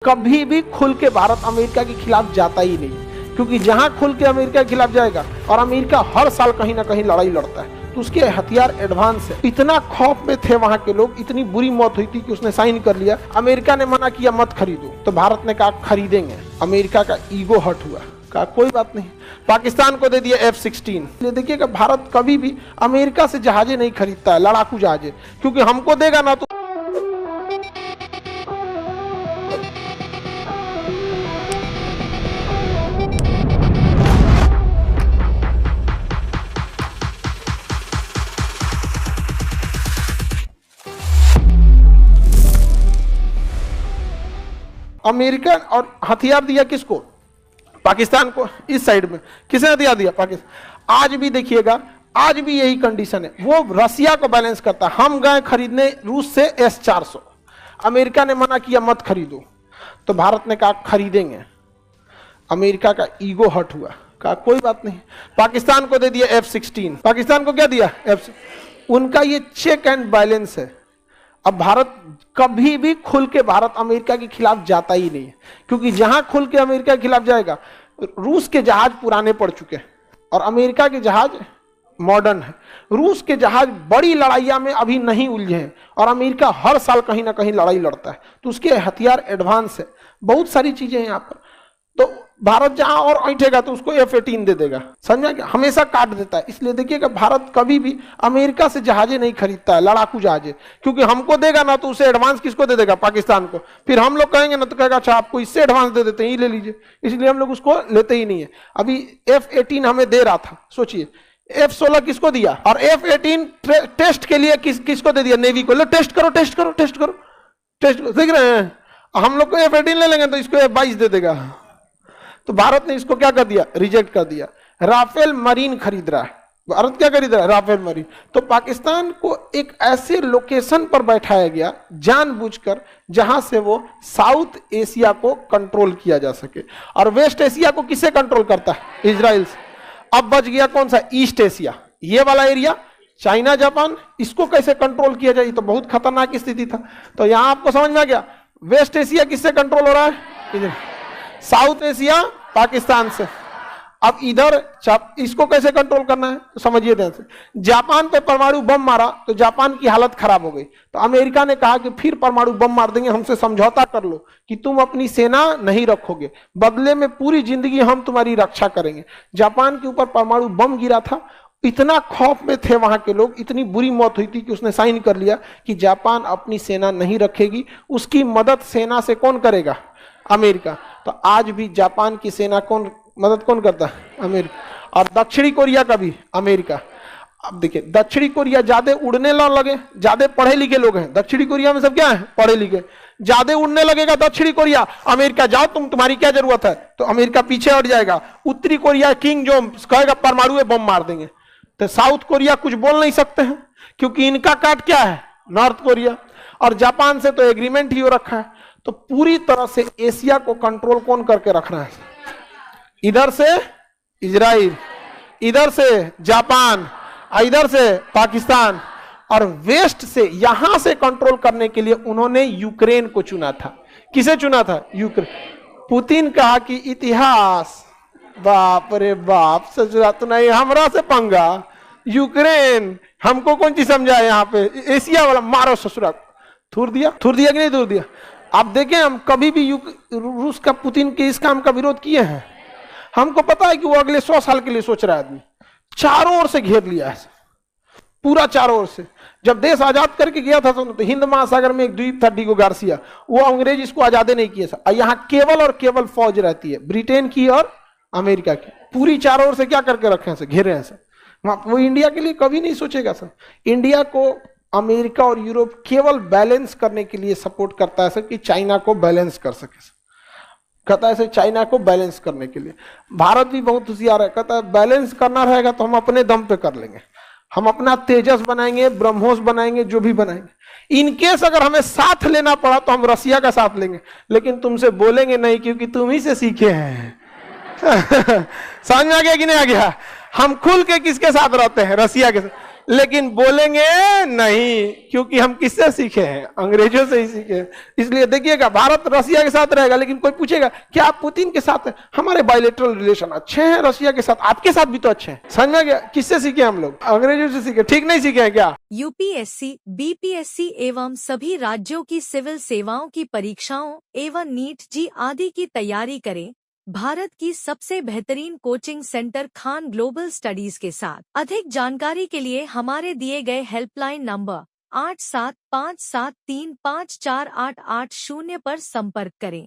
कभी भी खुल के भारत अमेरिका के खिलाफ जाता ही नहीं, क्योंकि जहां खुल के अमेरिका के खिलाफ जाएगा, और अमेरिका हर साल कहीं ना कहीं लड़ाई लड़ता है, तो उसके हथियार एडवांस है। इतना खौफ में थे वहां के लोग, इतनी बुरी मौत हुई थी कि उसने साइन कर लिया। अमेरिका ने मना किया मत खरीदो, तो भारत ने कहा खरीदेंगे। अमेरिका का ईगो हर्ट हुआ, कहा कोई बात नहीं। पाकिस्तान को दे दिया F-16। देखिएगा भारत कभी भी अमेरिका से जहाजें नहीं खरीदता है, लड़ाकू जहाजें, क्योंकि हमको देगा ना तो अमेरिका। और हथियार दिया किसको? पाकिस्तान को। इस साइड में किसने हथियार दिया? पाकिस्तान। आज भी देखिएगा, आज भी यही कंडीशन है, वो रसिया को बैलेंस करता है। हम गए खरीदने रूस से S-400, अमेरिका ने मना किया मत खरीदो, तो भारत ने कहा खरीदेंगे। अमेरिका का ईगो हर्ट हुआ, कहा कोई बात नहीं। पाकिस्तान को दे दिया F-16। पाकिस्तान को क्या दिया? उनका ये चेक एंड बैलेंस है। अब भारत कभी भी खुल के भारत अमेरिका के खिलाफ जाता ही नहीं है, क्योंकि जहां खुल के अमेरिका के खिलाफ जाएगा, रूस के जहाज पुराने पड़ चुके हैं और अमेरिका के जहाज मॉडर्न है। रूस के जहाज बड़ी लड़ाइयां में अभी नहीं उलझे हैं और अमेरिका हर साल कहीं ना कहीं लड़ाई लड़ता है, तो उसके हथियार एडवांस है। बहुत सारी चीजें हैं यहाँ पर। तो भारत जहां और ऐठेगा तो उसको F-18 दे देगा, समझा क्या? हमेशा काट देता है। इसलिए देखिएगा भारत कभी भी अमेरिका से जहाजें नहीं खरीदता है, लड़ाकू जहाजें, क्योंकि हमको देगा ना तो उसे एडवांस किसको दे देगा? पाकिस्तान को। फिर हम लोग कहेंगे ना तो कहेगा अच्छा आपको इससे एडवांस दे देते हैं, ये ले लीजिए। इसलिए हम लोग उसको लेते ही नहीं है। अभी F-18 हमें दे रहा था, सोचिए F-16 किसको दिया, और F-18 टेस्ट के लिए किसको दे दिया? नेवी को। लो टेस्ट करो, टेस्ट करो, टेस्ट करो, टेस्ट करो। देख रहे हैं, हम लोग को F-18 ले लेंगे तो इसको F-22 दे देगा। तो भारत ने इसको क्या कर दिया? रिजेक्ट कर दिया। राफेल मरीन खरीद रहा है भारत। क्या खरीद रहा है? Rafale Marine. तो पाकिस्तान को एक ऐसे लोकेशन पर बैठाया गया जानबूझकर जहां से वो साउथ एशिया को कंट्रोल किया जा सके, और वेस्ट एशिया को किससे कंट्रोल करता है? इजराइल से। अब बच गया कौन सा? ईस्ट एशिया, ये वाला एरिया, चाइना जापान। इसको कैसे कंट्रोल किया जाए? तो बहुत खतरनाक स्थिति था। तो यहां आपको समझ में आ गया, वेस्ट एशिया किससे कंट्रोल हो रहा है? साउथ एशिया पाकिस्तान से। अब इधर इसको कैसे कंट्रोल करना है तो समझिए ध्यान से। जापान पे परमाणु बम मारा तो जापान की हालत खराब हो गई, तो अमेरिका ने कहा कि फिर परमाणु बम मार देंगे, हमसे समझौता कर लो कि तुम अपनी सेना नहीं रखोगे, बदले में पूरी जिंदगी हम तुम्हारी रक्षा करेंगे। जापान के ऊपर परमाणु बम गिरा था, इतना खौफ में थे वहां के लोग, इतनी बुरी मौत हुई थी कि उसने साइन कर लिया कि जापान अपनी सेना नहीं रखेगी, उसकी मदद सेना से कौन करेगा? अमेरिका। तो आज भी जापान की सेना मदद कौन करता है? अमेरिका। और दक्षिणी कोरिया का भी अमेरिका। अब देखिए दक्षिणी कोरिया ज्यादा उड़ने ना लगे, ज्यादा पढ़े लिखे लोग हैं दक्षिणी कोरिया में, सब क्या है? पढ़े लिखे। ज्यादा उड़ने लगेगा दक्षिणी कोरिया, अमेरिका जाओ तुम्हारी क्या जरूरत है, तो अमेरिका पीछे हट जाएगा। उत्तरी कोरिया किंग जो कहेगा परमाणु बम मार देंगे, तो साउथ कोरिया कुछ बोल नहीं सकते हैं, क्योंकि इनका काट क्या है? North Korea. और जापान से तो एग्रीमेंट ही हो रखा है। तो पूरी तरह से एशिया को कंट्रोल कौन करके रख रहा है? इधर से इजराइल, इधर से जापान, इधर से पाकिस्तान, और वेस्ट से यहां से कंट्रोल करने के लिए उन्होंने यूक्रेन को चुना था। किसे चुना था? यूक्रेन। पुतिन कहा कि इतिहास, बाप रे बाप, सचुरा तो नहीं, हमरा से पंगा, यूक्रेन हमको कौन चीज समझा है? यहाँ पे एशिया वाला मारो ससुरा। थूर दिया कि नहीं थूर दिया? आप देखें, हम कभी भी रूस का, पुतिन के इस काम का विरोध किए हैं? हमको पता है कि वो अगले 100 साल के लिए सोच रहा है। आदमी चारों ओर से घेर लिया है, पूरा चारों ओर से। जब देश आजाद करके गया था तो हिंद महासागर में एक द्वीप था डिगो गार्सिया, वो अंग्रेज इसको आजादे नहीं किए था। यहाँ केवल और केवल फौज रहती है, ब्रिटेन की और अमेरिका की। पूरी चारों ओर से क्या करके रखे हैं? घेरे हैं सर। वो इंडिया के लिए कभी नहीं सोचेगा सर। इंडिया को अमेरिका और यूरोप केवल बैलेंस करने के लिए सपोर्ट करता है सर, कि चाइना को बैलेंस कर सके सर। कहता है सर चाइना को बैलेंस करने के लिए। भारत भी बहुत होशियार है, कहता है बैलेंस करना रहेगा तो हम अपने दम पे कर लेंगे, हम अपना तेजस बनाएंगे, ब्रह्मोस बनाएंगे, जो भी बनाएंगे। इनकेस अगर हमें साथ लेना पड़ा तो हम रसिया का साथ लेंगे, लेकिन तुमसे बोलेंगे नहीं, क्योंकि तुम ही से सीखे हैं। समझ में आ गया कि नहीं आ गया? हम खुल के किसके साथ रहते हैं? रसिया के साथ। लेकिन बोलेंगे नहीं, क्योंकि हम किससे सीखे हैं? अंग्रेजों से ही सीखे हैं। इसलिए देखिएगा, भारत रसिया के साथ रहेगा, लेकिन कोई पूछेगा क्या आप पुतिन के साथ हैं? हमारे बायलैटरल रिलेशन अच्छे हैं रसिया के साथ, आपके साथ भी तो अच्छे हैं। समझ में गया? किससे सीखे हम लोग? अंग्रेजों से सीखे। ठीक नहीं सीखे हैं क्या? यूपीएससी, बीपीएससी एवं सभी राज्यों की सिविल सेवाओं की परीक्षाओं एवं नीट जी आदि की तैयारी करें भारत की सबसे बेहतरीन coaching centre Khan global studies के साथ। अधिक जानकारी के लिए हमारे दिए गए हेल्पलाइन नंबर 8757354880 पर संपर्क करें।